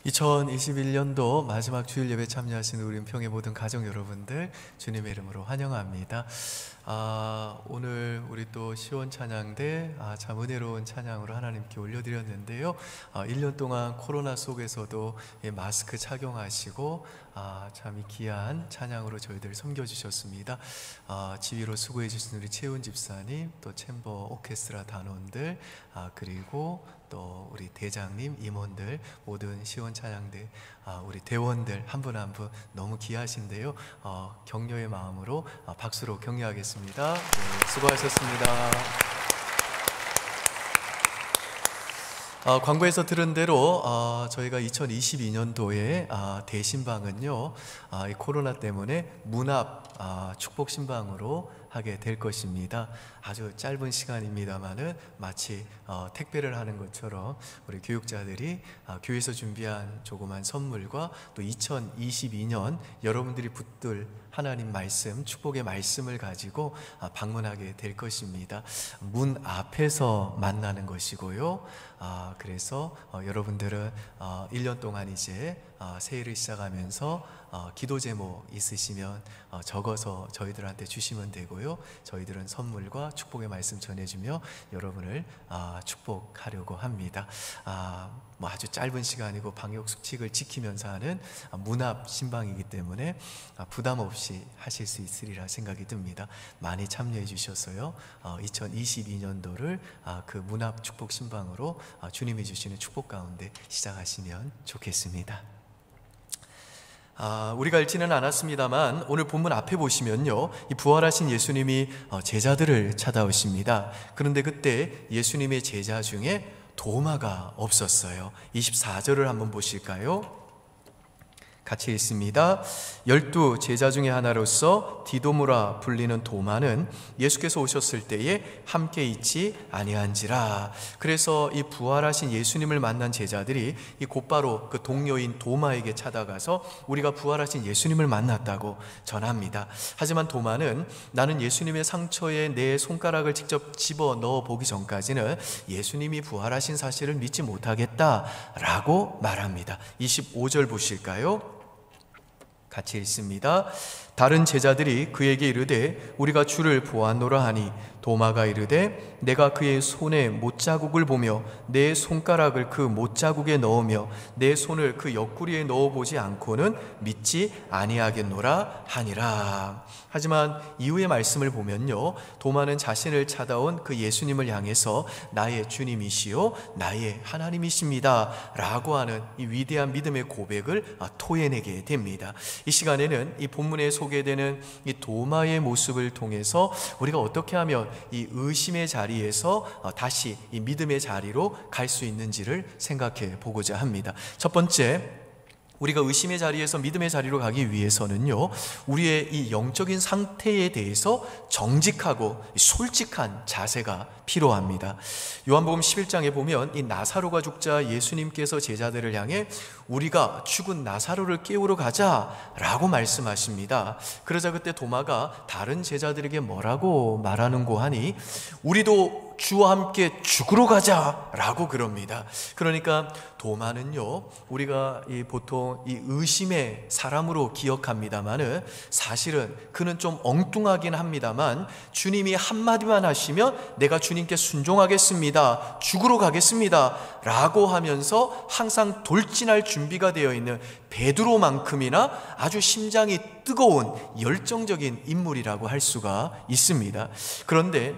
2021년도 마지막 주일 예배 참여하시는 우리 은평의 모든 가정 여러분들 주님의 이름으로 환영합니다. 오늘 우리 또 시온 찬양대 참 은혜로운 찬양으로 하나님께 올려드렸는데요. 1년 동안 코로나 속에서도 마스크 착용하시고 참 귀한 찬양으로 저희들 섬겨주셨습니다. 지휘로 수고해 주신 우리 최훈 집사님, 또 챔버 오케스트라 단원들, 그리고 또 우리 대장님, 임원들, 모든 시온 찬양대 우리 대원들 한 분 한 분 너무 귀하신데요. 격려의 마음으로 박수로 격려하겠습니다. 네, 수고하셨습니다. 광고에서 들은 대로 저희가 2022년도에 대신방은요, 이 코로나 때문에 문 앞 축복 신방으로 하게 될 것입니다. 아주 짧은 시간입니다만은 마치 택배를 하는 것처럼 우리 교육자들이 교회에서 준비한 조그만 선물과 또 2022년 여러분들이 붙들 하나님 말씀, 축복의 말씀을 가지고 방문하게 될 것입니다. 문 앞에서 만나는 것이고요. 그래서 여러분들은 1년 동안 이제 새해를 시작하면서 기도 제목 있으시면 적어서 저희들한테 주시면 되고요. 저희들은 선물과 축복의 말씀 전해주며 여러분을 축복하려고 합니다. 아주 짧은 시간이고 방역 수칙을 지키면서 하는 문 앞 신방이기 때문에 부담 없이 하실 수 있으리라 생각이 듭니다. 많이 참여해 주셔서요, 2022년도를 그 문 앞 축복 신방으로 주님이 주시는 축복 가운데 시작하시면 좋겠습니다. 우리가 읽지는 않았습니다만 오늘 본문 앞에 보시면요, 이 부활하신 예수님이 제자들을 찾아오십니다. 그런데 그때 예수님의 제자 중에 도마가 없었어요. 24절을 한번 보실까요? 같이 읽습니다. 12 제자 중에 하나로서 디도무라 불리는 도마는 예수께서 오셨을 때에 함께 있지 아니한지라. 그래서 이 부활하신 예수님을 만난 제자들이 이 곧바로 그 동료인 도마에게 찾아가서 우리가 부활하신 예수님을 만났다고 전합니다. 하지만 도마는 나는 예수님의 상처에 내 손가락을 직접 집어 넣어 보기 전까지는 예수님이 부활하신 사실을 믿지 못하겠다라고 말합니다. 25절 보실까요? 같이 읽습니다. 다른 제자들이 그에게 이르되 우리가 주를 보았노라 하니 도마가 이르되 내가 그의 손에 못자국을 보며 내 손가락을 그 못자국에 넣으며 내 손을 그 옆구리에 넣어보지 않고는 믿지 아니하겠노라 하니라. 하지만 이후의 말씀을 보면요, 도마는 자신을 찾아온 그 예수님을 향해서 나의 주님이시요 나의 하나님이십니다 라고 하는 이 위대한 믿음의 고백을 토해내게 됩니다. 이 시간에는 이 본문에 소개되는 이 도마의 모습을 통해서 우리가 어떻게 하면 이 의심의 자리에서 다시 이 믿음의 자리로 갈 수 있는지를 생각해 보고자 합니다. 첫 번째, 우리가 의심의 자리에서 믿음의 자리로 가기 위해서는요, 우리의 이 영적인 상태에 대해서 정직하고 솔직한 자세가 필요합니다. 요한복음 11장에 보면 이 나사로가 죽자 예수님께서 제자들을 향해 우리가 죽은 나사로를 깨우러 가자라고 말씀하십니다. 그러자 그때 도마가 다른 제자들에게 뭐라고 말하는고 하니 우리도 주와 함께 죽으러 가자라고 그럽니다. 그러니까 도마는요, 우리가 보통 이 의심의 사람으로 기억합니다만은 사실은 그는 좀 엉뚱하긴 합니다만 주님이 한마디만 하시면 내가 주님께 순종하겠습니다, 죽으러 가겠습니다 라고 하면서 항상 돌진할 준비가 되어 있는 베드로만큼이나 아주 심장이 뜨거운 열정적인 인물이라고 할 수가 있습니다. 그런데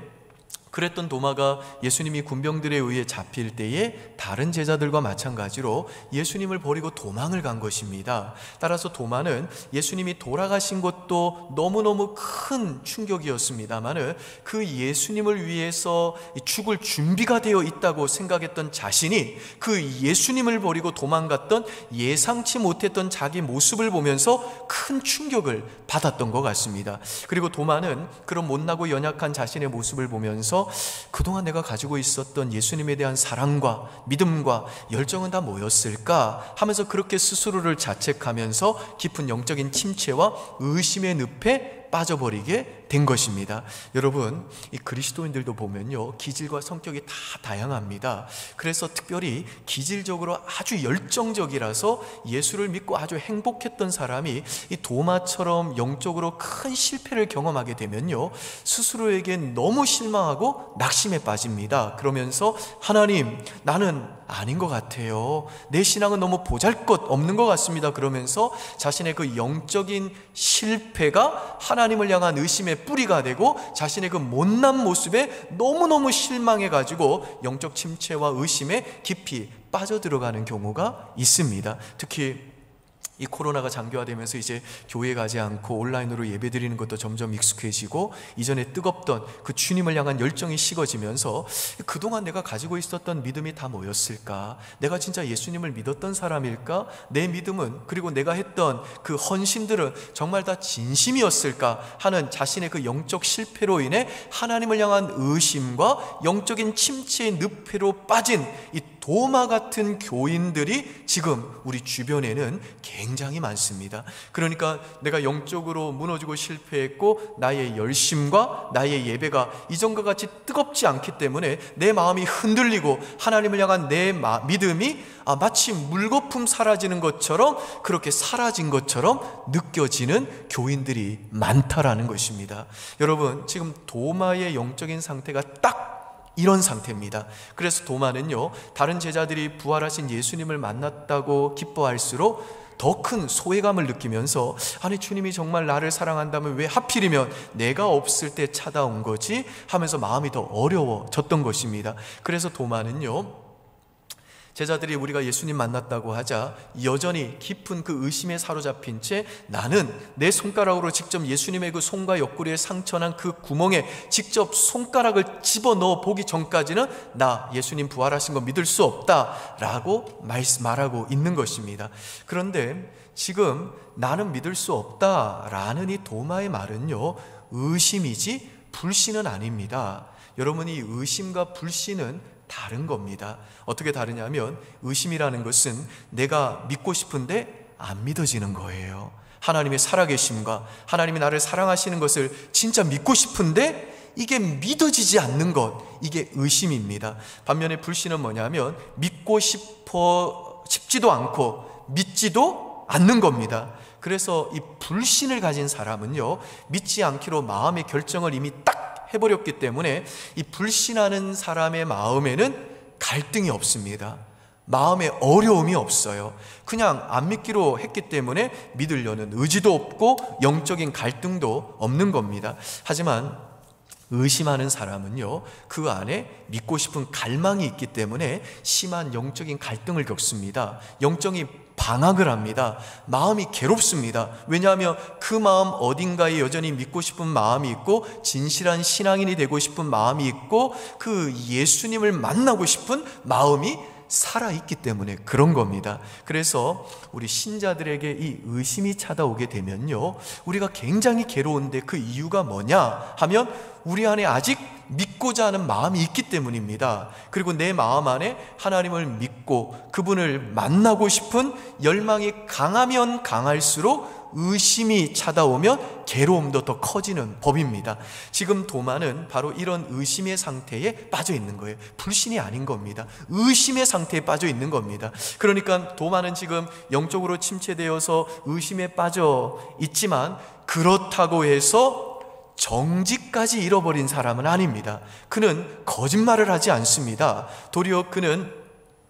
그랬던 도마가 예수님이 군병들에 의해 잡힐 때에 다른 제자들과 마찬가지로 예수님을 버리고 도망을 간 것입니다. 따라서 도마는 예수님이 돌아가신 것도 너무너무 큰 충격이었습니다만 그 예수님을 위해서 죽을 준비가 되어 있다고 생각했던 자신이 그 예수님을 버리고 도망갔던 예상치 못했던 자기 모습을 보면서 큰 충격을 받았던 것 같습니다. 그리고 도마는 그런 못나고 연약한 자신의 모습을 보면서 그동안 내가 가지고 있었던 예수님에 대한 사랑과 믿음과 열정은 다 뭐였을까 하면서 그렇게 스스로를 자책하면서 깊은 영적인 침체와 의심의 늪에 빠져버리게 된 것입니다. 여러분, 이 그리스도인들도 보면요, 기질과 성격이 다 다양합니다. 그래서 특별히 기질적으로 아주 열정적이라서 예수를 믿고 아주 행복했던 사람이 이 도마처럼 영적으로 큰 실패를 경험하게 되면요, 스스로에게 너무 실망하고 낙심에 빠집니다. 그러면서 하나님, 나는 아닌 것 같아요. 내 신앙은 너무 보잘것없는 것 같습니다. 그러면서 자신의 그 영적인 실패가 하나님을 향한 의심의 뿌리가 되고 자신의 그 못난 모습에 너무너무 실망해가지고 영적 침체와 의심에 깊이 빠져들어가는 경우가 있습니다. 특히 이 코로나가 장기화되면서 이제 교회 가지 않고 온라인으로 예배드리는 것도 점점 익숙해지고 이전에 뜨겁던 그 주님을 향한 열정이 식어지면서 그동안 내가 가지고 있었던 믿음이 다 뭐였을까? 내가 진짜 예수님을 믿었던 사람일까? 내 믿음은, 그리고 내가 했던 그 헌신들은 정말 다 진심이었을까? 하는 자신의 그 영적 실패로 인해 하나님을 향한 의심과 영적인 침체의 늪으로 빠진 이 도마 같은 교인들이 지금 우리 주변에는 굉장히 많습니다. 그러니까 내가 영적으로 무너지고 실패했고 나의 열심과 나의 예배가 이전과 같이 뜨겁지 않기 때문에 내 마음이 흔들리고 하나님을 향한 내 믿음이 마치 물거품 사라지는 것처럼, 그렇게 사라진 것처럼 느껴지는 교인들이 많다라는 것입니다. 여러분, 지금 도마의 영적인 상태가 딱 이런 상태입니다. 그래서 도마는요, 다른 제자들이 부활하신 예수님을 만났다고 기뻐할수록 더 큰 소외감을 느끼면서, 아니 주님이 정말 나를 사랑한다면 왜 하필이면 내가 없을 때 찾아온 거지? 하면서 마음이 더 어려워졌던 것입니다. 그래서 도마는요, 제자들이 우리가 예수님 만났다고 하자 여전히 깊은 그 의심에 사로잡힌 채 나는 내 손가락으로 직접 예수님의 그 손과 옆구리에 상처난 그 구멍에 직접 손가락을 집어넣어 보기 전까지는 나 예수님 부활하신 거 믿을 수 없다라고 말하고 있는 것입니다. 그런데 지금 나는 믿을 수 없다라는 이 도마의 말은요, 의심이지 불신은 아닙니다. 여러분, 이 의심과 불신은 다른 겁니다. 어떻게 다르냐면, 의심이라는 것은 내가 믿고 싶은데 안 믿어지는 거예요. 하나님의 살아계심과 하나님이 나를 사랑하시는 것을 진짜 믿고 싶은데 이게 믿어지지 않는 것, 이게 의심입니다. 반면에 불신은 뭐냐면 믿고 싶지도 않고 믿지도 않는 겁니다. 그래서 이 불신을 가진 사람은요, 믿지 않기로 마음의 결정을 이미 딱 해버렸기 때문에 이 불신하는 사람의 마음에는 갈등이 없습니다. 마음에 어려움이 없어요. 그냥 안 믿기로 했기 때문에 믿으려는 의지도 없고 영적인 갈등도 없는 겁니다. 하지만 의심하는 사람은요, 그 안에 믿고 싶은 갈망이 있기 때문에 심한 영적인 갈등을 겪습니다. 영적인 방황을 합니다. 마음이 괴롭습니다. 왜냐하면 그 마음 어딘가에 여전히 믿고 싶은 마음이 있고 진실한 신앙인이 되고 싶은 마음이 있고 그 예수님을 만나고 싶은 마음이 살아있기 때문에 그런 겁니다. 그래서 우리 신자들에게 이 의심이 찾아오게 되면요, 우리가 굉장히 괴로운데 그 이유가 뭐냐 하면 우리 안에 아직 믿고자 하는 마음이 있기 때문입니다. 그리고 내 마음 안에 하나님을 믿고 그분을 만나고 싶은 열망이 강하면 강할수록 의심이 찾아오면 괴로움도 더 커지는 법입니다. 지금 도마는 바로 이런 의심의 상태에 빠져 있는 거예요. 불신이 아닌 겁니다. 의심의 상태에 빠져 있는 겁니다. 그러니까 도마는 지금 영적으로 침체되어서 의심에 빠져 있지만 그렇다고 해서 정직까지 잃어버린 사람은 아닙니다. 그는 거짓말을 하지 않습니다. 도리어 그는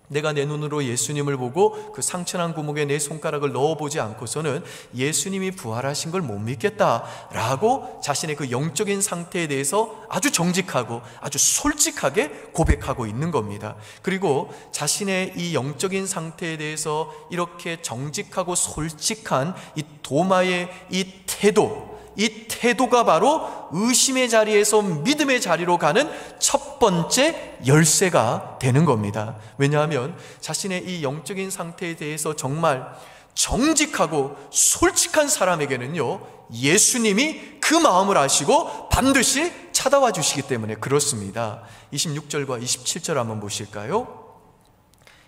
내가 내 눈으로 예수님을 보고 그 상처난 구멍에 내 손가락을 넣어보지 않고서는 예수님이 부활하신 걸 못 믿겠다라고 자신의 그 영적인 상태에 대해서 아주 정직하고 아주 솔직하게 고백하고 있는 겁니다. 그리고 자신의 이 영적인 상태에 대해서 이렇게 정직하고 솔직한 이 도마의 이 태도가 바로 의심의 자리에서 믿음의 자리로 가는 첫 번째 열쇠가 되는 겁니다. 왜냐하면 자신의 이 영적인 상태에 대해서 정말 정직하고 솔직한 사람에게는요, 예수님이 그 마음을 아시고 반드시 찾아와 주시기 때문에 그렇습니다. 26절과 27절 한번 보실까요?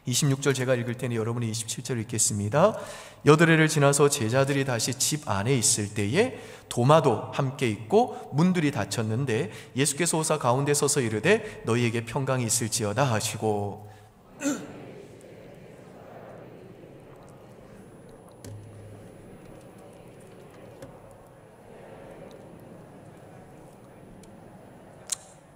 26절 제가 읽을 테니 여러분이 27절 읽겠습니다. 여드레를 지나서 제자들이 다시 집 안에 있을 때에 도마도 함께 있고 문들이 닫혔는데 예수께서 오사 가운데 서서 이르되 너희에게 평강이 있을지어다 하시고.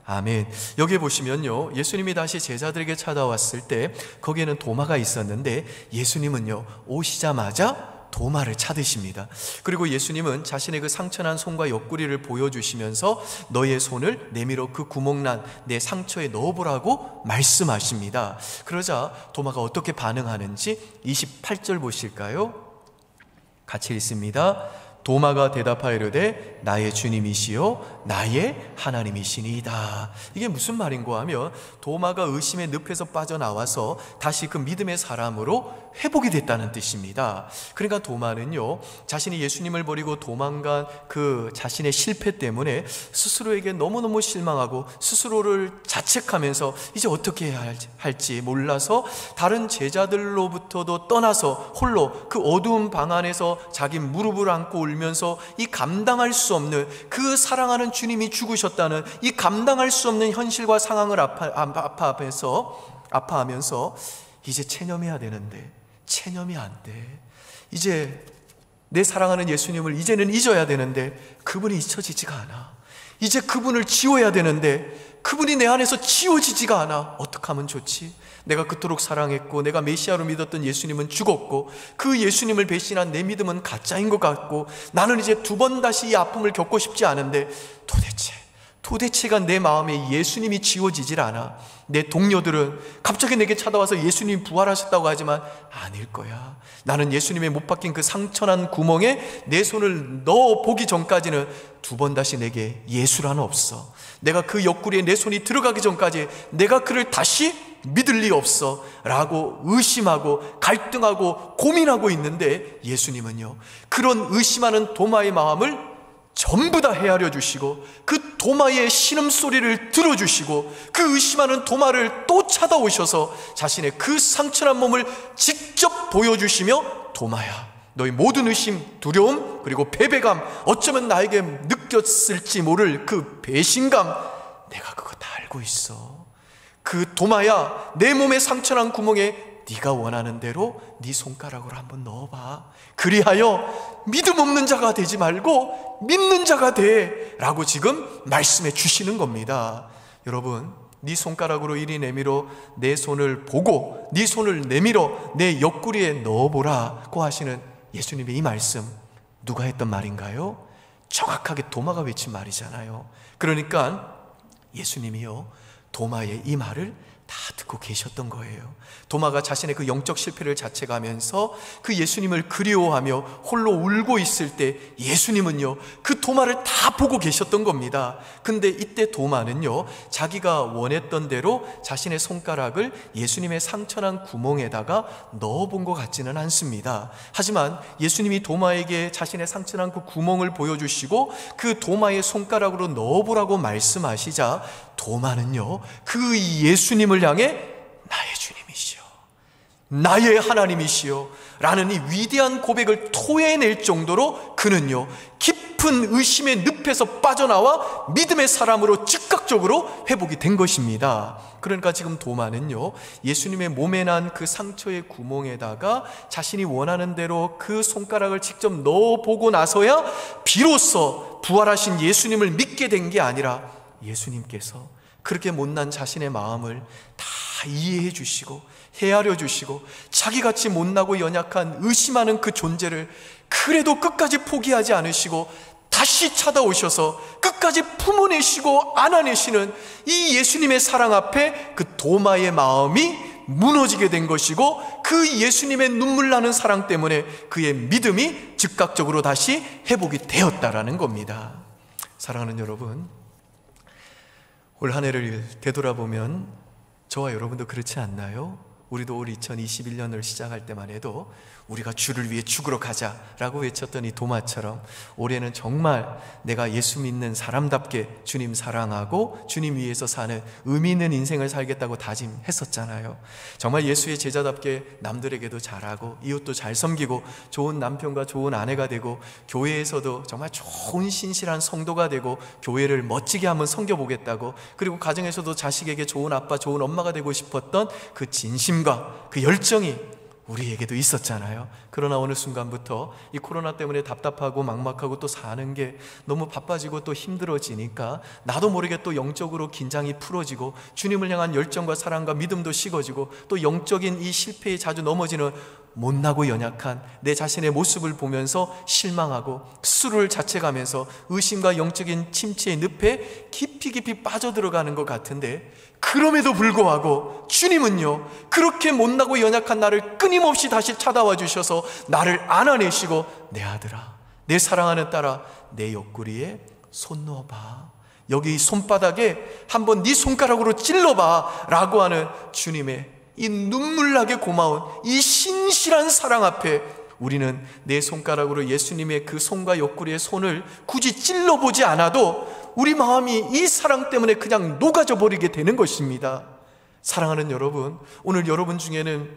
아멘. 여기 보시면요, 예수님이 다시 제자들에게 찾아왔을 때 거기에는 도마가 있었는데 예수님은요 오시자마자 도마를 찾으십니다. 그리고 예수님은 자신의 그 상처난 손과 옆구리를 보여주시면서 너의 손을 내밀어 그 구멍난 내 상처에 넣어보라고 말씀하십니다. 그러자 도마가 어떻게 반응하는지 28절 보실까요? 같이 읽습니다. 도마가 대답하여 이르되 나의 주님이시요 나의 하나님이시니이다. 이게 무슨 말인가 하면 도마가 의심의 늪에서 빠져나와서 다시 그 믿음의 사람으로 회복이 됐다는 뜻입니다. 그러니까 도마는요, 자신이 예수님을 버리고 도망간 그 자신의 실패 때문에 스스로에게 너무너무 실망하고 스스로를 자책하면서 이제 어떻게 해야 할지 몰라서 다른 제자들로부터도 떠나서 홀로 그 어두운 방 안에서 자기 무릎을 안고 울면서 이 감당할 수 없는, 그 사랑하는 주님이 죽으셨다는 이 감당할 수 없는 현실과 상황을 아파하면서 이제 체념해야 되는데 체념이 안 돼. 이제 내 사랑하는 예수님을 이제는 잊어야 되는데 그분이 잊혀지지가 않아. 이제 그분을 지워야 되는데 그분이 내 안에서 지워지지가 않아. 어떻게 하면 좋지? 내가 그토록 사랑했고 내가 메시아로 믿었던 예수님은 죽었고 그 예수님을 배신한 내 믿음은 가짜인 것 같고 나는 이제 두 번 다시 이 아픔을 겪고 싶지 않은데 도대체가 내 마음에 예수님이 지워지질 않아. 내 동료들은 갑자기 내게 찾아와서 예수님이 부활하셨다고 하지만 아닐 거야. 나는 예수님의 못 박힌 그 상처난 구멍에 내 손을 넣어보기 전까지는 두 번 다시 내게 예수란 없어. 내가 그 옆구리에 내 손이 들어가기 전까지 내가 그를 다시 믿을 리 없어 라고 의심하고 갈등하고 고민하고 있는데 예수님은요, 그런 의심하는 도마의 마음을 전부 다 헤아려 주시고 그 도마의 신음소리를 들어주시고 그 의심하는 도마를 또 찾아오셔서 자신의 그 상처난 몸을 직접 보여주시며 도마야, 너희 모든 의심, 두려움, 그리고 패배감, 어쩌면 나에게 느꼈을지 모를 그 배신감, 내가 그거 다 알고 있어. 그 도마야, 내 몸의 상처난 구멍에 네가 원하는 대로 네 손가락으로 한번 넣어봐. 그리하여 믿음 없는 자가 되지 말고 믿는 자가 돼 라고 지금 말씀해 주시는 겁니다. 여러분, 네 손가락으로 이리 내밀어 내 손을 보고 네 손을 내밀어 내 옆구리에 넣어보라고 하시는 예수님의 이 말씀, 누가 했던 말인가요? 정확하게 도마가 외친 말이잖아요. 그러니까 예수님이요, 도마의 이 말을 다 듣고 계셨던 거예요. 도마가 자신의 그 영적 실패를 자책하면서 그 예수님을 그리워하며 홀로 울고 있을 때 예수님은요, 그 도마를 다 보고 계셨던 겁니다. 근데 이때 도마는요, 자기가 원했던 대로 자신의 손가락을 예수님의 상처난 구멍에다가 넣어본 것 같지는 않습니다. 하지만 예수님이 도마에게 자신의 상처난 그 구멍을 보여주시고 그 도마의 손가락으로 넣어보라고 말씀하시자 도마는요, 그 예수님을 향해 나의 주님이시여, 나의 하나님이시여 라는 이 위대한 고백을 토해낼 정도로 그는요, 깊은 의심의 늪에서 빠져나와 믿음의 사람으로 즉각적으로 회복이 된 것입니다. 그러니까 지금 도마는요, 예수님의 몸에 난 그 상처의 구멍에다가 자신이 원하는 대로 그 손가락을 직접 넣어보고 나서야 비로소 부활하신 예수님을 믿게 된 게 아니라 예수님께서 그렇게 못난 자신의 마음을 다 이해해 주시고 헤아려 주시고 자기같이 못나고 연약한 의심하는 그 존재를 그래도 끝까지 포기하지 않으시고 다시 찾아오셔서 끝까지 품어내시고 안아내시는 이 예수님의 사랑 앞에 그 도마의 마음이 무너지게 된 것이고, 그 예수님의 눈물 나는 사랑 때문에 그의 믿음이 즉각적으로 다시 회복이 되었다라는 겁니다. 사랑하는 여러분, 올 한 해를 되돌아보면 저와 여러분도 그렇지 않나요? 우리도 올 2021년을 시작할 때만 해도 우리가 주를 위해 죽으러 가자라고 외쳤던 이 도마처럼 올해는 정말 내가 예수 믿는 사람답게 주님 사랑하고 주님 위해서 사는 의미 있는 인생을 살겠다고 다짐했었잖아요. 정말 예수의 제자답게 남들에게도 잘하고 이웃도 잘 섬기고 좋은 남편과 좋은 아내가 되고 교회에서도 정말 좋은 신실한 성도가 되고 교회를 멋지게 한번 섬겨보겠다고, 그리고 가정에서도 자식에게 좋은 아빠 좋은 엄마가 되고 싶었던 그 진심과 그 열정이 우리에게도 있었잖아요. 그러나 어느 순간부터 이 코로나 때문에 답답하고 막막하고 또 사는 게 너무 바빠지고 또 힘들어지니까 나도 모르게 또 영적으로 긴장이 풀어지고 주님을 향한 열정과 사랑과 믿음도 식어지고 또 영적인 이 실패에 자주 넘어지는 못나고 연약한 내 자신의 모습을 보면서 실망하고 스스로를 자책하면서 의심과 영적인 침체의 늪에 깊이 빠져들어가는 것 같은데, 그럼에도 불구하고 주님은요, 그렇게 못나고 연약한 나를 끊임없이 다시 찾아와 주셔서 나를 안아내시고 내 아들아, 내 사랑하는 딸아, 내 옆구리에 손 넣어봐, 여기 손바닥에 한번 네 손가락으로 찔러봐 라고 하는 주님의 이 눈물나게 고마운 이 신실한 사랑 앞에 우리는 내 손가락으로 예수님의 그 손과 옆구리의 손을 굳이 찔러보지 않아도 우리 마음이 이 사랑 때문에 그냥 녹아져 버리게 되는 것입니다. 사랑하는 여러분, 오늘 여러분 중에는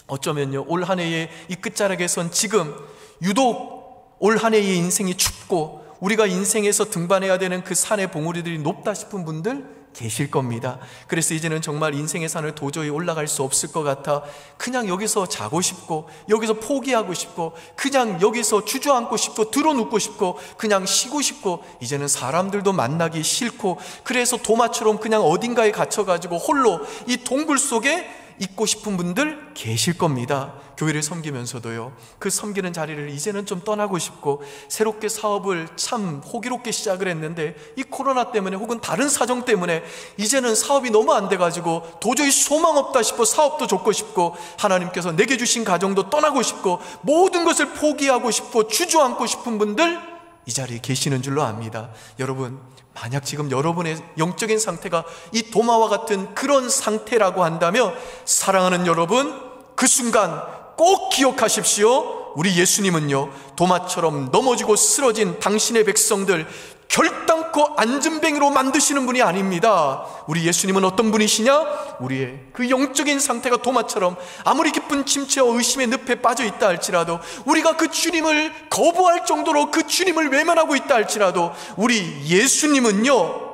어쩌면요, 올 한 해의 이 끝자락에 선 지금 유독 올 한 해의 인생이 춥고 우리가 인생에서 등반해야 되는 그 산의 봉우리들이 높다 싶은 분들 계실 겁니다. 그래서 이제는 정말 인생의 산을 도저히 올라갈 수 없을 것 같아 그냥 여기서 자고 싶고 여기서 포기하고 싶고 그냥 여기서 주저앉고 싶고 드러눕고 싶고 그냥 쉬고 싶고 이제는 사람들도 만나기 싫고 그래서 도마처럼 그냥 어딘가에 갇혀가지고 홀로 이 동굴 속에 있고 싶은 분들 계실 겁니다. 교회를 섬기면서도요, 그 섬기는 자리를 이제는 좀 떠나고 싶고 새롭게 사업을 참 호기롭게 시작을 했는데 이 코로나 때문에 혹은 다른 사정 때문에 이제는 사업이 너무 안 돼가지고 도저히 소망 없다 싶어 사업도 접고 싶고 하나님께서 내게 주신 가정도 떠나고 싶고 모든 것을 포기하고 싶고 주저앉고 싶은 분들 이 자리에 계시는 줄로 압니다. 여러분, 만약 지금 여러분의 영적인 상태가 이 도마와 같은 그런 상태라고 한다면 사랑하는 여러분, 그 순간 꼭 기억하십시오. 우리 예수님은요, 도마처럼 넘어지고 쓰러진 당신의 백성들 결단코 안전뱅이로 만드시는 분이 아닙니다. 우리 예수님은 어떤 분이시냐? 우리의 그 영적인 상태가 도마처럼 아무리 깊은 침체와 의심의 늪에 빠져 있다 할지라도, 우리가 그 주님을 거부할 정도로 그 주님을 외면하고 있다 할지라도, 우리 예수님은요,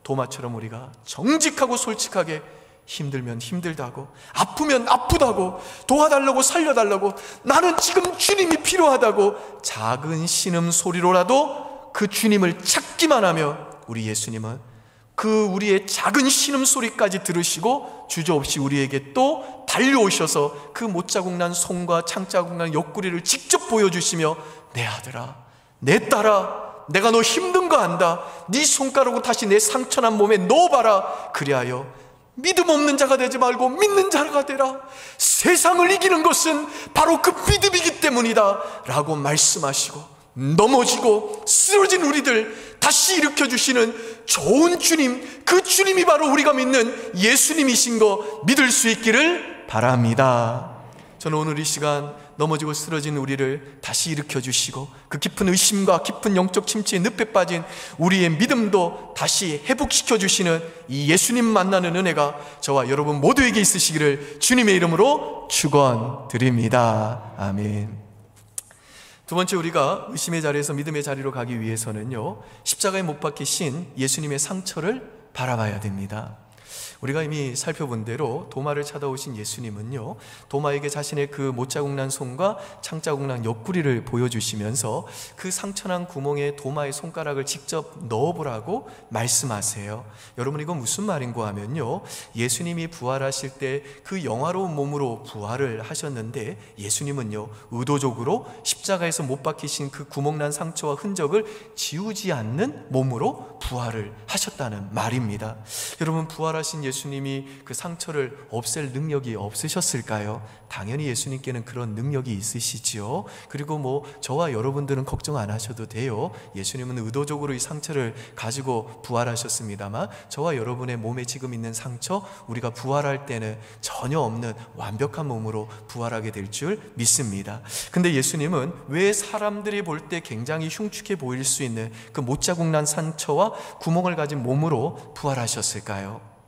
도마처럼 우리가 정직하고 솔직하게 힘들면 힘들다고, 아프면 아프다고, 도와달라고 살려달라고, 나는 지금 주님이 필요하다고 작은 신음소리로라도 그 주님을 찾기만 하며 우리 예수님은 그 우리의 작은 신음소리까지 들으시고 주저없이 우리에게 또 달려오셔서 그 못자국난 손과 창자국난 옆구리를 직접 보여주시며 내 아들아, 내 딸아, 내가 너 힘든 거 안다. 네 손가락으로 다시 내 상처난 몸에 넣어봐라. 그리하여 믿음 없는 자가 되지 말고 믿는 자가 되라. 세상을 이기는 것은 바로 그 믿음이기 때문이다 라고 말씀하시고 넘어지고 쓰러진 우리들 다시 일으켜주시는 좋은 주님, 그 주님이 바로 우리가 믿는 예수님이신 거 믿을 수 있기를 바랍니다. 저는 오늘 이 시간 넘어지고 쓰러진 우리를 다시 일으켜주시고 그 깊은 의심과 깊은 영적 침체의 늪에 빠진 우리의 믿음도 다시 회복시켜주시는 이 예수님 만나는 은혜가 저와 여러분 모두에게 있으시기를 주님의 이름으로 축원드립니다. 아멘. 두 번째, 우리가 의심의 자리에서 믿음의 자리로 가기 위해서는요, 십자가에 못 박히신 예수님의 상처를 바라봐야 됩니다. 우리가 이미 살펴본 대로 도마를 찾아오신 예수님은요, 도마에게 자신의 그 못자국난 손과 창자국난 옆구리를 보여주시면서 그 상처난 구멍에 도마의 손가락을 직접 넣어보라고 말씀하세요. 여러분, 이건 무슨 말인고 하면요, 예수님이 부활하실 때 그 영화로운 몸으로 부활을 하셨는데 예수님은요, 의도적으로 십자가에서 못 박히신 그 구멍난 상처와 흔적을 지우지 않는 몸으로 부활을 하셨다는 말입니다. 여러분, 부활하신 예수님이 그 상처를 없앨 능력이 없으셨을까요? 당연히 예수님께는 그런 능력이 있으시지요. 그리고 저와 여러분들은 걱정 안 하셔도 돼요. 예수님은 의도적으로 이 상처를 가지고 부활하셨습니다만, 저와 여러분의 몸에 지금 있는 상처, 우리가 부활할 때는 전혀 없는 완벽한 몸으로 부활하게 될 줄 믿습니다. 근데 예수님은 왜 사람들이 볼 때 굉장히 흉측해 보일 수 있는 그 못자국난 상처와 구멍을 가진 몸으로 부활하셨을까요?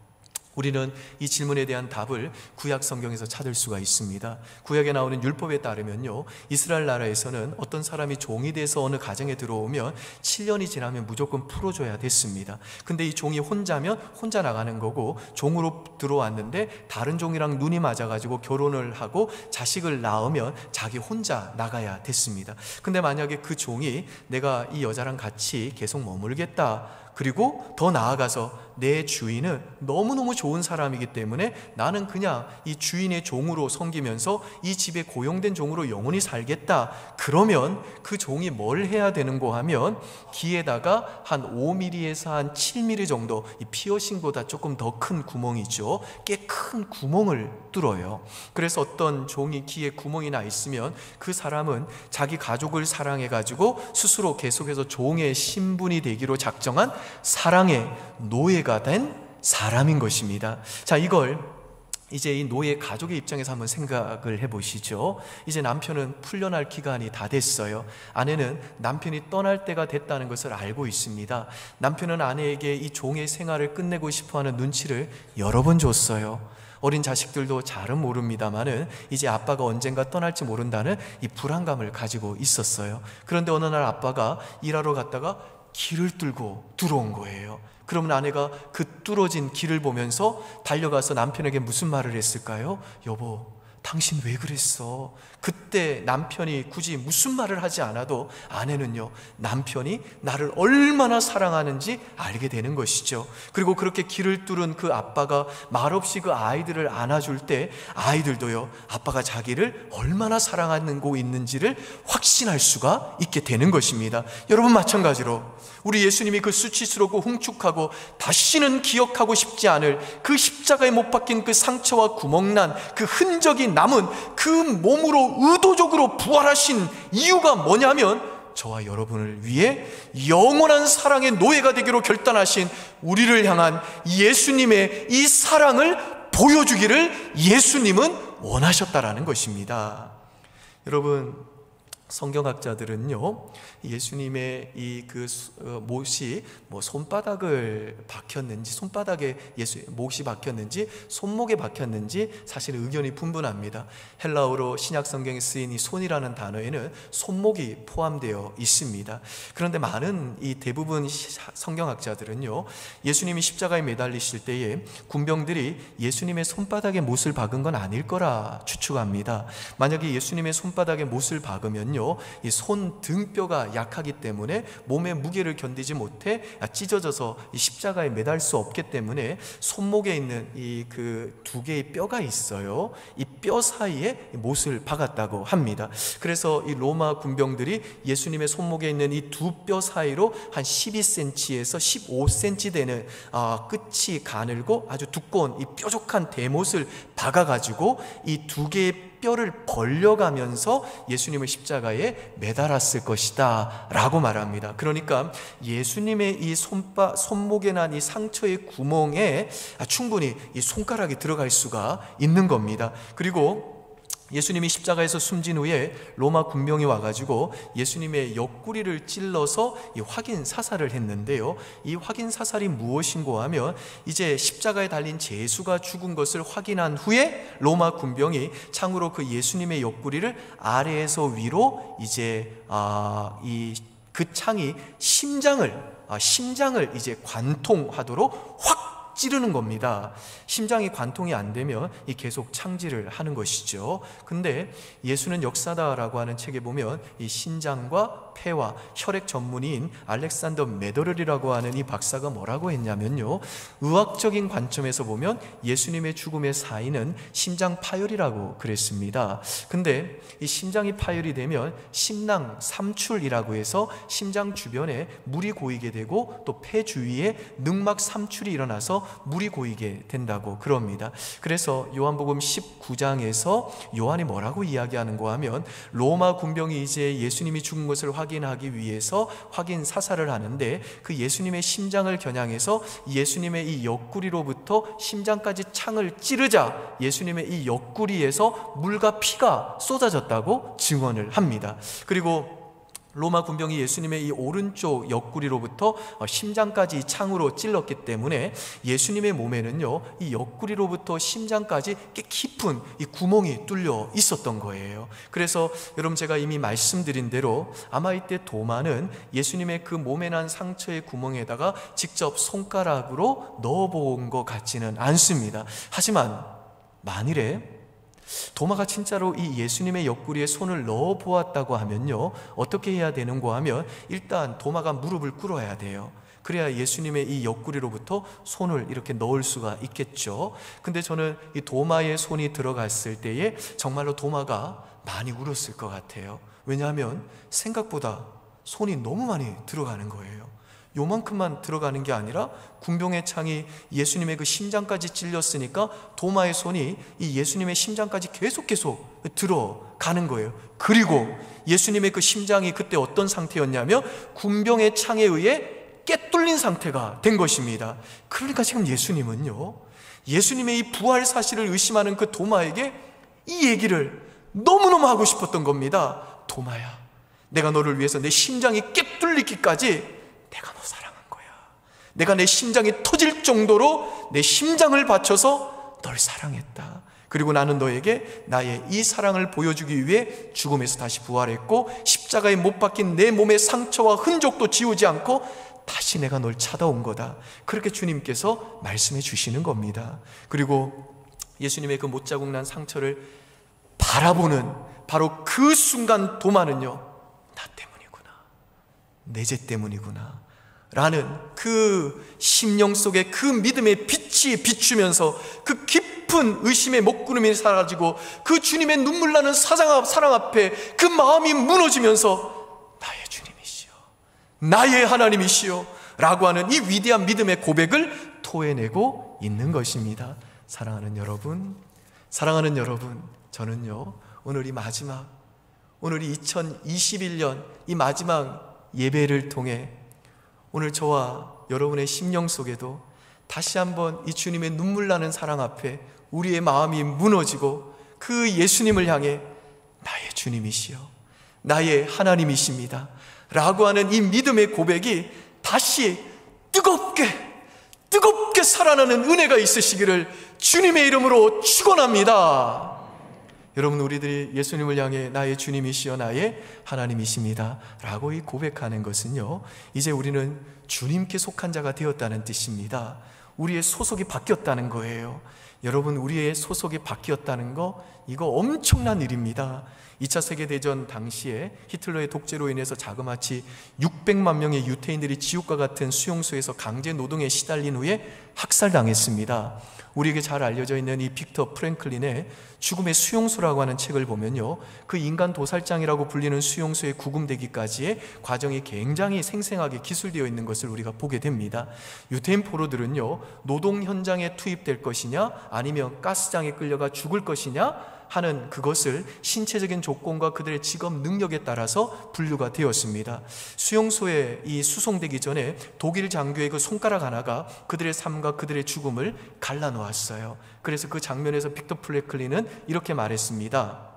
우리는 이 질문에 대한 답을 구약 성경에서 찾을 수가 있습니다. 구약에 나오는 율법에 따르면요, 이스라엘 나라에서는 어떤 사람이 종이 돼서 어느 가정에 들어오면 7년이 지나면 무조건 풀어줘야 됐습니다. 근데 이 종이 혼자면 혼자 나가는 거고, 종으로 들어왔는데 다른 종이랑 눈이 맞아가지고 결혼을 하고 자식을 낳으면 자기 혼자 나가야 됐습니다. 근데 만약에 그 종이 내가 이 여자랑 같이 계속 머물겠다, 그리고 더 나아가서 내 주인은 너무너무 좋은 사람이기 때문에 나는 그냥 이 주인의 종으로 섬기면서 이 집에 고용된 종으로 영원히 살겠다, 그러면 그 종이 뭘 해야 되는고 하면 귀에다가 한 5mm에서 한 7mm 정도, 이 피어싱보다 조금 더 큰 구멍이죠, 꽤 큰 구멍을 뚫어요. 그래서 어떤 종이 귀에 구멍이 나 있으면 그 사람은 자기 가족을 사랑해가지고 스스로 계속해서 종의 신분이 되기로 작정한 사랑의 노예가 된 사람인 것입니다. 자, 이걸 이제 이 노예 가족의 입장에서 한번 생각을 해보시죠. 이제 남편은 풀려날 기간이 다 됐어요. 아내는 남편이 떠날 때가 됐다는 것을 알고 있습니다. 남편은 아내에게 이 종의 생활을 끝내고 싶어하는 눈치를 여러 번 줬어요. 어린 자식들도 잘은 모릅니다만은 이제 아빠가 언젠가 떠날지 모른다는 이 불안감을 가지고 있었어요. 그런데 어느 날 아빠가 일하러 갔다가 길을 뚫고 들어온 거예요. 그러면 아내가 그 뚫어진 길을 보면서 달려가서 남편에게 무슨 말을 했을까요? 여보, 당신 왜 그랬어? 그때 남편이 굳이 무슨 말을 하지 않아도 아내는요, 남편이 나를 얼마나 사랑하는지 알게 되는 것이죠. 그리고 그렇게 길을 뚫은 그 아빠가 말없이 그 아이들을 안아줄 때 아이들도요, 아빠가 자기를 얼마나 사랑하고 있는지를 확신할 수가 있게 되는 것입니다. 여러분, 마찬가지로 우리 예수님이 그 수치스럽고 흉측하고 다시는 기억하고 싶지 않을 그 십자가에 못 박힌 그 상처와 구멍난 그 흔적이 남은 그 몸으로 의도적으로 부활하신 이유가 뭐냐면, 저와 여러분을 위해 영원한 사랑의 노예가 되기로 결단하신 우리를 향한 예수님의 이 사랑을 보여주기를 예수님은 원하셨다라는 것입니다. 여러분, 성경학자들은요, 예수님의 이 못이 손바닥을 박혔는지, 손바닥에 못이 박혔는지, 손목에 박혔는지 사실 의견이 분분합니다. 헬라어로 신약 성경에 쓰인 이 손이라는 단어에는 손목이 포함되어 있습니다. 그런데 많은 이 대부분 성경학자들은요, 예수님이 십자가에 매달리실 때에 군병들이 예수님의 손바닥에 못을 박은 건 아닐 거라 추측합니다. 만약에 예수님의 손바닥에 못을 박으면요, 이 손 등뼈가 약하기 때문에 몸의 무게를 견디지 못해 찢어져서 이 십자가에 매달 수 없기 때문에 손목에 있는 이 두 개의 뼈가 있어요. 이 뼈 사이에 못을 박았다고 합니다. 그래서 이 로마 군병들이 예수님의 손목에 있는 이 두 뼈 사이로 한 12cm에서 15cm 되는 끝이 가늘고 아주 두꺼운 이 뾰족한 대못을 박아가지고 이 두 개의 뼈를 벌려가면서 예수님을 십자가에 매달았을 것이다 라고 말합니다. 그러니까 예수님의 이 손목에 난 이 상처의 구멍에 충분히 이 손가락이 들어갈 수가 있는 겁니다. 그리고 예수님이 십자가에서 숨진 후에 로마 군병이 와가지고 예수님의 옆구리를 찔러서 이 확인 사살을 했는데요, 이 확인 사살이 무엇인고 하면 이제 십자가에 달린 제수가 죽은 것을 확인한 후에 로마 군병이 창으로 그 예수님의 옆구리를 아래에서 위로 이제 그 창이 심장을 이제 관통하도록 확 찌르는 겁니다. 심장이 관통이 안 되면 계속 창질을 하는 것이죠. 근데 예수는 역사다라고 하는 책에 보면 이 신장과 폐와 혈액 전문의인 알렉산더 메더럴이라고 하는 이 박사가 뭐라고 했냐면요, 의학적인 관점에서 보면 예수님의 죽음의 사인은 심장 파열이라고 그랬습니다. 근데 이 심장이 파열이 되면 심낭 삼출이라고 해서 심장 주변에 물이 고이게 되고 또 폐 주위에 늑막 삼출이 일어나서 물이 고이게 된다고 그럽니다. 그래서 요한복음 19장에서 요한이 뭐라고 이야기하는가 하면 로마 군병이 이제 예수님이 죽은 것을 확인하기 위해서 확인 사살을 하는데 그 예수님의 심장을 겨냥해서 예수님의 이 옆구리로부터 심장까지 창을 찌르자 예수님의 이 옆구리에서 물과 피가 쏟아졌다고 증언을 합니다. 그리고 로마 군병이 예수님의 이 오른쪽 옆구리로부터 심장까지 창으로 찔렀기 때문에 예수님의 몸에는요, 이 옆구리로부터 심장까지 꽤 깊은 이 구멍이 뚫려 있었던 거예요. 그래서 여러분, 제가 이미 말씀드린 대로 아마 이때 도마는 예수님의 그 몸에 난 상처의 구멍에다가 직접 손가락으로 넣어본 것 같지는 않습니다. 하지만 만일에 도마가 진짜로 이 예수님의 옆구리에 손을 넣어 보았다고 하면요, 어떻게 해야 되는가 하면 일단 도마가 무릎을 꿇어야 돼요. 그래야 예수님의 이 옆구리로부터 손을 이렇게 넣을 수가 있겠죠. 근데 저는 이 도마에 손이 들어갔을 때에 정말로 도마가 많이 울었을 것 같아요. 왜냐하면 생각보다 손이 너무 많이 들어가는 거예요. 요만큼만 들어가는 게 아니라 군병의 창이 예수님의 그 심장까지 찔렸으니까 도마의 손이 이 예수님의 심장까지 계속 들어가는 거예요. 그리고 예수님의 그 심장이 그때 어떤 상태였냐면 군병의 창에 의해 깨뚫린 상태가 된 것입니다. 그러니까 지금 예수님은요, 예수님의 이 부활 사실을 의심하는 그 도마에게 이 얘기를 너무너무 하고 싶었던 겁니다. 도마야, 내가 너를 위해서 내 심장이 깨뚫리기까지 내가 너 사랑한 거야. 내가 내 심장이 터질 정도로 내 심장을 바쳐서 널 사랑했다. 그리고 나는 너에게 나의 이 사랑을 보여주기 위해 죽음에서 다시 부활했고, 십자가에 못 박힌 내 몸의 상처와 흔적도 지우지 않고 다시 내가 널 찾아온 거다. 그렇게 주님께서 말씀해 주시는 겁니다. 그리고 예수님의 그 못자국 난 상처를 바라보는 바로 그 순간 도마는요, 나 때문이구나, 내 죄 때문이구나 라는 그 심령 속에 그 믿음의 빛이 비추면서 그 깊은 의심의 먹구름이 사라지고 그 주님의 눈물 나는 사랑 앞에 그 마음이 무너지면서 나의 주님이시여, 나의 하나님이시여 라고 하는 이 위대한 믿음의 고백을 토해내고 있는 것입니다. 사랑하는 여러분, 저는요, 오늘 이 2021년 이 마지막 예배를 통해 오늘 저와 여러분의 심령 속에도 다시 한번 이 주님의 눈물 나는 사랑 앞에 우리의 마음이 무너지고 그 예수님을 향해 나의 주님이시여, 나의 하나님이십니다 라고 하는 이 믿음의 고백이 다시 뜨겁게 살아나는 은혜가 있으시기를 주님의 이름으로 축원합니다. 여러분, 우리들이 예수님을 향해 나의 주님이시여 나의 하나님이십니다 라고 이 고백하는 것은요, 이제 우리는 주님께 속한 자가 되었다는 뜻입니다. 우리의 소속이 바뀌었다는 거예요. 여러분, 우리의 소속이 바뀌었다는 거, 이거 엄청난 일입니다. 2차 세계대전 당시에 히틀러의 독재로 인해서 자그마치 600만 명의 유태인들이 지옥과 같은 수용소에서 강제 노동에 시달린 후에 학살당했습니다. 우리에게 잘 알려져 있는 이 빅터 프랭클린의 죽음의 수용소라고 하는 책을 보면요, 그 인간 도살장이라고 불리는 수용소에 구금되기까지의 과정이 굉장히 생생하게 기술되어 있는 것을 우리가 보게 됩니다. 유태인 포로들은요, 노동 현장에 투입될 것이냐 아니면 가스장에 끌려가 죽을 것이냐 하는 그것을 신체적인 조건과 그들의 직업 능력에 따라서 분류가 되었습니다. 수용소에 이 수송되기 전에 독일 장교의 그 손가락 하나가 그들의 삶과 그들의 죽음을 갈라놓았어요. 그래서 그 장면에서 빅터 프랭클린은 이렇게 말했습니다.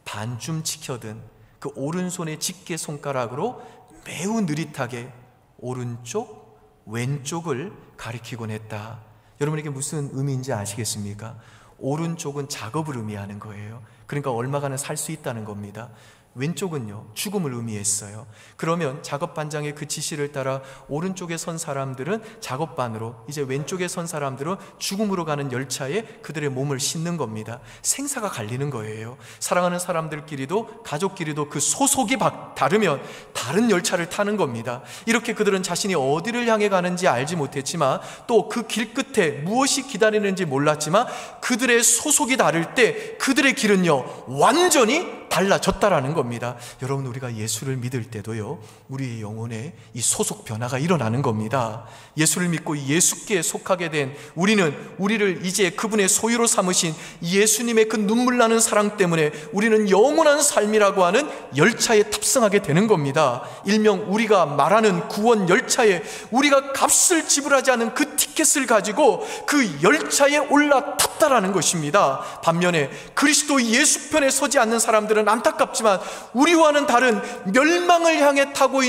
반쯤 지켜든 그 오른손의 집게 손가락으로 매우 느릿하게 오른쪽, 왼쪽을 가리키곤 했다. 여러분, 이게 무슨 의미인지 아시겠습니까? 오른쪽은 작업을 의미하는 거예요. 그러니까 얼마간은 살 수 있다는 겁니다. 왼쪽은요, 죽음을 의미했어요. 그러면 작업반장의 그 지시를 따라 오른쪽에 선 사람들은 작업반으로, 이제 왼쪽에 선 사람들은 죽음으로 가는 열차에 그들의 몸을 싣는 겁니다. 생사가 갈리는 거예요. 사랑하는 사람들끼리도 가족끼리도 그 소속이 다르면 다른 열차를 타는 겁니다. 이렇게 그들은 자신이 어디를 향해 가는지 알지 못했지만 또 그 길 끝에 무엇이 기다리는지 몰랐지만 그들의 소속이 다를 때 그들의 길은요, 완전히 달라졌다라는 겁니다. 여러분, 우리가 예수를 믿을 때도요, 우리의 영혼에 이 소속 변화가 일어나는 겁니다. 예수를 믿고 예수께 속하게 된 우리를 이제 그분의 소유로 삼으신 예수님의 그 눈물 나는 사랑 때문에 우리는 영원한 삶이라고 하는 열차에 탑승하게 되는 겁니다. 일명 우리가 말하는 구원 열차에 우리가 값을 지불하지 않은 그 티켓을 가지고 그 열차에 올라탔다라는 것입니다. 반면에 그리스도 예수 편에 서지 않는 사람들은 안타깝지만 우리와는 다른 멸망을 향해 가고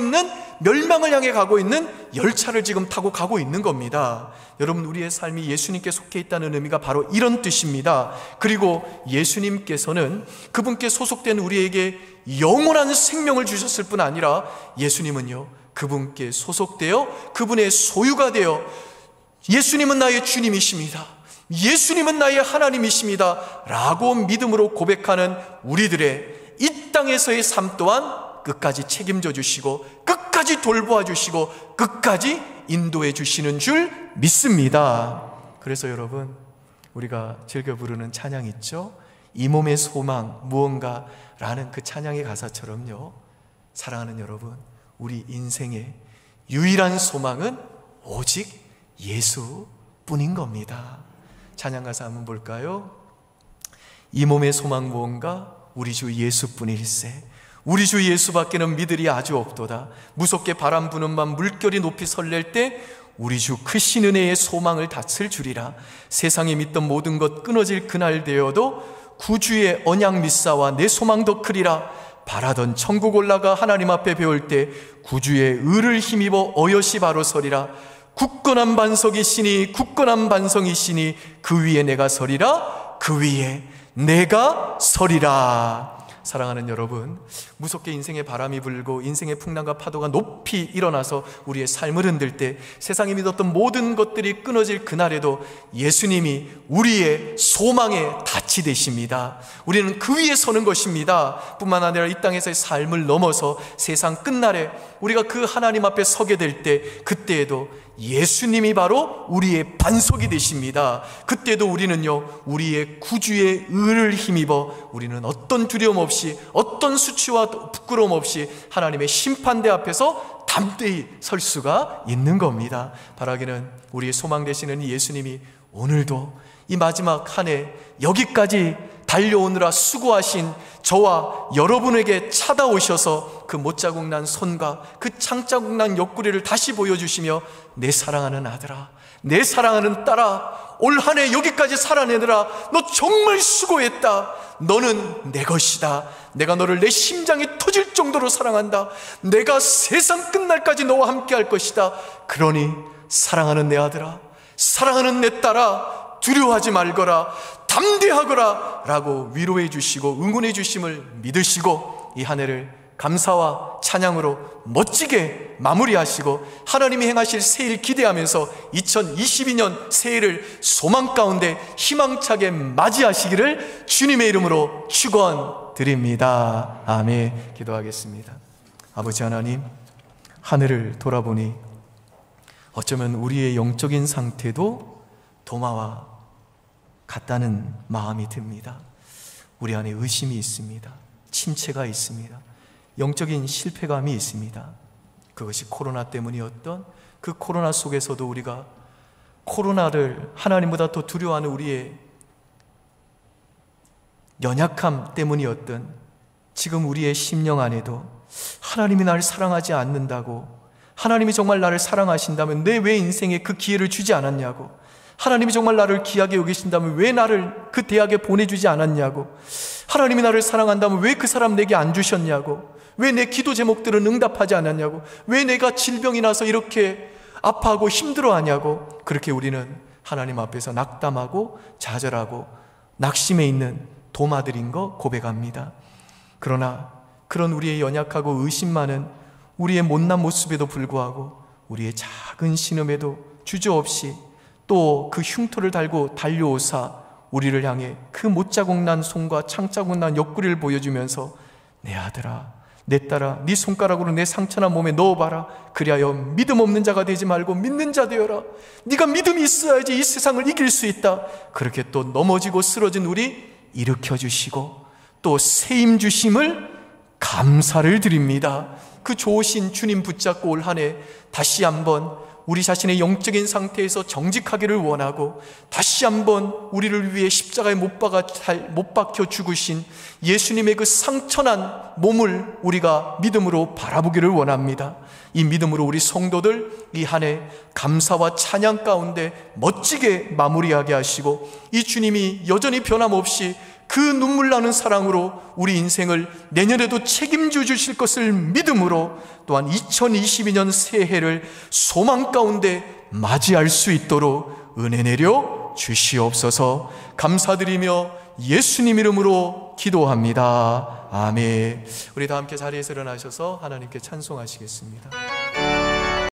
있는 열차를 지금 타고 가고 있는 겁니다. 여러분, 우리의 삶이 예수님께 속해 있다는 의미가 바로 이런 뜻입니다. 그리고 예수님께서는 그분께 소속된 우리에게 영원한 생명을 주셨을 뿐 아니라 예수님은요, 그분께 소속되어 그분의 소유가 되어 예수님은 나의 주님이십니다, 예수님은 나의 하나님이십니다 라고 믿음으로 고백하는 우리들의 이 땅에서의 삶 또한 끝까지 책임져 주시고 끝까지 돌보아 주시고 끝까지 인도해 주시는 줄 믿습니다. 그래서 여러분, 우리가 즐겨 부르는 찬양 있죠? 이 몸의 소망 무언가라는 그 찬양의 가사처럼요, 사랑하는 여러분, 우리 인생의 유일한 소망은 오직 예수뿐인 겁니다. 찬양 가사 한번 볼까요? 이 몸의 소망 무언가 우리 주 예수뿐일세, 우리 주 예수밖에는 믿으리 아주 없도다. 무섭게 바람 부는 밤 물결이 높이 설렐 때 우리 주 크신 은혜의 소망을 닫을 주리라. 세상에 믿던 모든 것 끊어질 그날 되어도 구주의 언약 믿사와 내 소망 더 크리라. 바라던 천국 올라가 하나님 앞에 배울 때 구주의 의를 힘입어 어여시 바로 서리라. 굳건한 반석이시니 굳건한 반성이시니 그 위에 내가 서리라. 그 위에 내가 서리라. 사랑하는 여러분, 무섭게 인생의 바람이 불고 인생의 풍랑과 파도가 높이 일어나서 우리의 삶을 흔들 때 세상이 믿었던 모든 것들이 끊어질 그날에도 예수님이 우리의 소망의 닻이 되십니다. 우리는 그 위에 서는 것입니다. 뿐만 아니라 이 땅에서의 삶을 넘어서 세상 끝날에 우리가 그 하나님 앞에 서게 될 때, 그때에도 예수님이 바로 우리의 반석이 되십니다. 그때도 우리는요, 우리의 구주의 의를 힘입어 우리는 어떤 두려움 없이, 어떤 수치와 부끄러움 없이 하나님의 심판대 앞에서 담대히 설 수가 있는 겁니다. 바라기는 우리의 소망 되시는 예수님이 오늘도 이 마지막 한 해 여기까지 달려오느라 수고하신 저와 여러분에게 찾아오셔서 그 못자국 난 손과 그 창자국 난 옆구리를 다시 보여주시며, 내 사랑하는 아들아, 내 사랑하는 딸아, 올 한 해 여기까지 살아내느라 너 정말 수고했다. 너는 내 것이다. 내가 너를 내 심장이 터질 정도로 사랑한다. 내가 세상 끝날까지 너와 함께 할 것이다. 그러니 사랑하는 내 아들아, 사랑하는 내 딸아, 두려워하지 말거라, 담대하거라 라고 위로해 주시고 응원해 주심을 믿으시고 이 한 해를 감사와 찬양으로 멋지게 마무리하시고 하나님이 행하실 새해를 기대하면서 2022년 새해를 소망 가운데 희망차게 맞이하시기를 주님의 이름으로 축원드립니다. 아멘. 기도하겠습니다. 아버지 하나님, 한 해를 돌아보니 어쩌면 우리의 영적인 상태도 도마와 같다는 마음이 듭니다. 우리 안에 의심이 있습니다. 침체가 있습니다. 영적인 실패감이 있습니다. 그것이 코로나 때문이었던 그 코로나 속에서도 우리가 코로나를 하나님보다 더 두려워하는 우리의 연약함 때문이었던 지금 우리의 심령 안에도 하나님이 나를 사랑하지 않는다고, 하나님이 정말 나를 사랑하신다면 내 왜 인생에 그 기회를 주지 않았냐고, 하나님이 정말 나를 귀하게 여기신다면 왜 나를 그 대학에 보내주지 않았냐고, 하나님이 나를 사랑한다면 왜 그 사람 내게 안 주셨냐고, 왜 내 기도 제목들은 응답하지 않았냐고, 왜 내가 질병이 나서 이렇게 아파하고 힘들어하냐고, 그렇게 우리는 하나님 앞에서 낙담하고 좌절하고 낙심해 있는 도마들인 거 고백합니다. 그러나 그런 우리의 연약하고 의심 많은 우리의 못난 모습에도 불구하고 우리의 작은 신음에도 주저없이 또 그 흉터를 달고 달려오사 우리를 향해 그 못자국 난 손과 창자국 난 옆구리를 보여주면서 내 아들아, 내 딸아, 네 손가락으로 내 상처난 몸에 넣어봐라. 그리하여 믿음 없는 자가 되지 말고 믿는 자 되어라. 네가 믿음이 있어야지 이 세상을 이길 수 있다. 그렇게 또 넘어지고 쓰러진 우리 일으켜주시고 또 세임 주심을 감사를 드립니다. 그 좋으신 주님 붙잡고 올 한 해 다시 한번 우리 자신의 영적인 상태에서 정직하기를 원하고, 다시 한번 우리를 위해 십자가에 못 박혀 죽으신 예수님의 그 상처난 몸을 우리가 믿음으로 바라보기를 원합니다. 이 믿음으로 우리 성도들 이 한 해 감사와 찬양 가운데 멋지게 마무리하게 하시고, 이 주님이 여전히 변함없이 그 눈물 나는 사랑으로 우리 인생을 내년에도 책임져 주실 것을 믿음으로, 또한 2022년 새해를 소망 가운데 맞이할 수 있도록 은혜 내려 주시옵소서. 감사드리며 예수님 이름으로 기도합니다. 아멘. 우리 다 함께 자리에서 일어나셔서 하나님께 찬송하시겠습니다.